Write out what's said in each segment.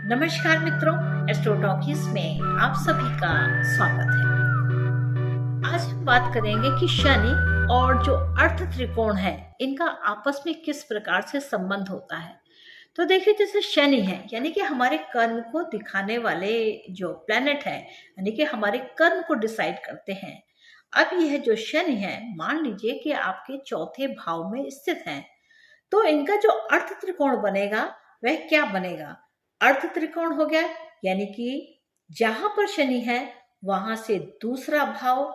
नमस्कार मित्रों, astro talkies में आप सभी का स्वागत है। आज हम बात करेंगे कि शनि और जो अर्थ त्रिकोण है इनका आपस में किस प्रकार से संबंध होता है। तो देखिए, जैसे शनि है यानी कि हमारे कर्म को दिखाने वाले जो प्लेनेट है, यानी कि हमारे कर्म को डिसाइड करते हैं। अब यह जो शनि है, मान लीजिए कि आपके चौथे भाव में स्थित है, तो इनका जो अर्थ त्रिकोण बनेगा वह क्या बनेगा। अर्थ त्रिकोण हो गया यानी कि जहां पर शनि है वहां से दूसरा भाव,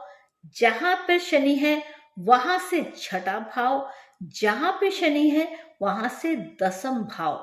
जहां पर शनि है वहां से छठा भाव, जहां पे शनि है वहां से दसम भाव।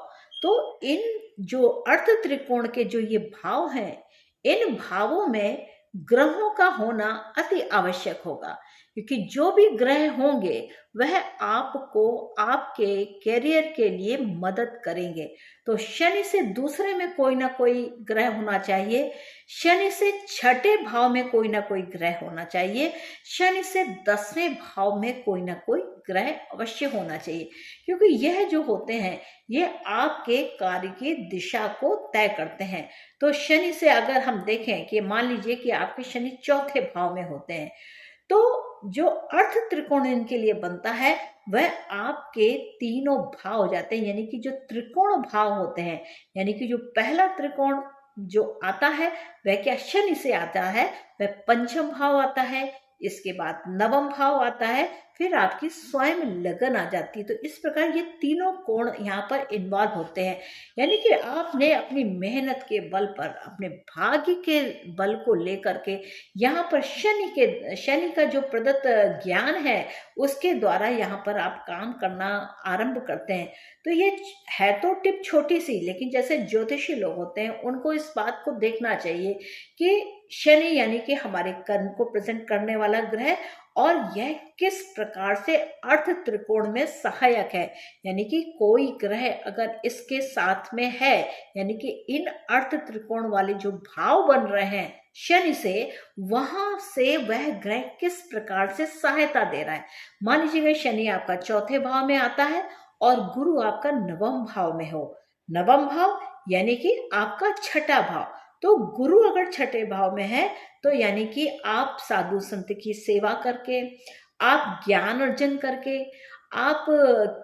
तो इन जो अर्थ त्रिकोण के जो ये भाव हैं, इन भावों में ग्रहों का होना अति आवश्यक होगा, क्योंकि जो भी ग्रह होंगे वह आपको आपके करियर के लिए मदद करेंगे। तो शनि से दूसरे में कोई ना कोई ग्रह होना चाहिए, शनि से छठे भाव में कोई ना कोई ग्रह होना चाहिए, शनि से 10वें भाव में कोई ना कोई ग्रह अवश्य होना चाहिए, क्योंकि यह जो होते हैं ये आपके कार्य की दिशा को तय करते हैं। तो शनि से अगर हम देखें कि मान लीजिए कि आपके शनि चौथे भाव में होते हैं, तो जो अर्थ त्रिकोण इनके लिए बनता है वह आपके तीनों भाव हो जाते हैं, यानी कि जो त्रिकोण भाव होते हैं, यानी कि जो पहला त्रिकोण जो आता है वह क्या शनि से आता है, वह पंचम भाव आता है, इसके बाद नवम भाव आता है, फिर आपकी स्वयं लगन आ जाती है। तो इस प्रकार ये तीनों कोण यहाँ पर इन्वॉल्व होते हैं, यानी कि आपने अपनी मेहनत के बल पर, अपने भाग्य के बल को लेकर के यहाँ पर शनि का जो प्रदत्त ज्ञान है उसके द्वारा यहाँ पर आप काम करना आरंभ करते हैं। तो ये है तो टिप छोटी सी, लेकिन जैसे ज्योतिषी लोग होते हैं उनको इस बात को देखना चाहिए कि शनि यानी कि हमारे कर्म को प्रेजेंट करने वाला ग्रह, और यह किस प्रकार से अर्थ त्रिकोण में सहायक है, यानी कि कोई ग्रह अगर इसके साथ में है, यानी कि इन अर्थ त्रिकोण वाले जो भाव बन रहे हैं शनि से, वहां से वह ग्रह किस प्रकार से सहायता दे रहा है। मान लीजिएगा शनि आपका चौथे भाव में आता है और गुरु आपका नवम भाव में हो। नवम भाव यानी कि आपका छठा भाव। तो गुरु अगर छठे भाव में है तो यानी कि आप साधु संत की सेवा करके, आप ज्ञान अर्जन करके, आप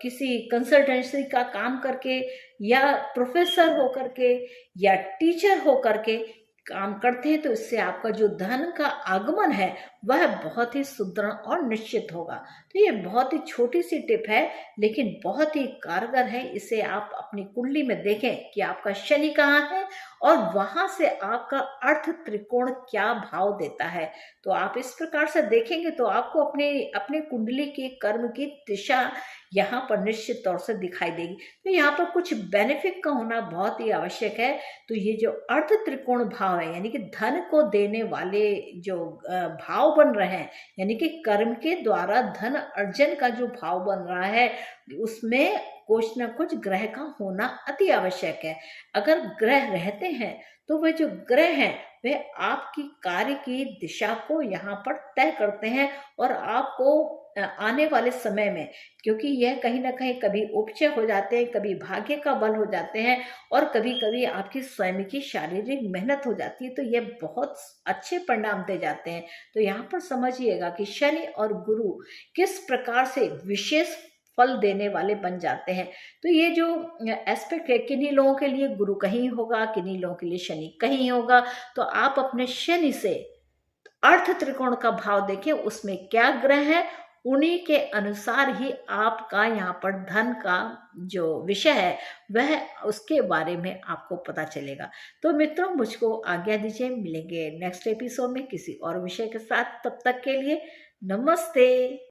किसी कंसल्टेंसी का काम करके, या प्रोफेसर होकर के, या टीचर होकर के काम करते हैं, तो इससे आपका जो धन का आगमन है वह बहुत ही सुदृढ़ और निश्चित होगा। तो ये बहुत ही छोटी सी टिप है, लेकिन बहुत ही कारगर है। इसे आप अपनी कुंडली में देखें कि आपका शनि कहाँ है और वहां से आपका अर्थ त्रिकोण क्या भाव देता है। तो आप इस प्रकार से देखेंगे तो आपको अपने अपने कुंडली के कर्म की दिशा यहाँ पर निश्चित तौर से दिखाई देगी। तो यहाँ पर कुछ बेनिफिट का होना बहुत ही आवश्यक है। तो ये जो अर्थ त्रिकोण भाव है, यानी कि धन को देने वाले जो भाव बन रहे हैं, यानी कि कर्म के द्वारा धन अर्जन का जो भाव बन रहा है, उसमें कुछ ना कुछ ग्रह का होना अति आवश्यक है। अगर ग्रह रहते हैं तो वह जो ग्रह हैं वह आपकी कार्य की दिशा को यहाँ पर तय करते हैं, और आपको आने वाले समय में, क्योंकि यह कहीं ना कहीं कभी उपचय हो जाते हैं, कभी भाग्य का बल हो जाते हैं, और कभी कभी आपकी स्वयं की शारीरिक मेहनत हो जाती है, तो यह बहुत अच्छे परिणाम दे जाते हैं। तो यहाँ पर समझिएगा कि शनि और गुरु किस प्रकार से विशेष फल देने वाले बन जाते हैं। तो ये जो एस्पेक्ट है, किन्हीं लोगों के लिए गुरु कहीं होगा, किन्हीं लोगों के लिए शनि कहीं होगा। तो आप अपने शनि से अर्थ त्रिकोण का भाव देखें, उसमें क्या ग्रह है, उन्हीं के अनुसार ही आपका यहाँ पर धन का जो विषय है वह उसके बारे में आपको पता चलेगा। तो मित्रों, मुझको आज्ञा दीजिए, मिलेंगे नेक्स्ट एपिसोड में किसी और विषय के साथ। तब तक के लिए नमस्ते।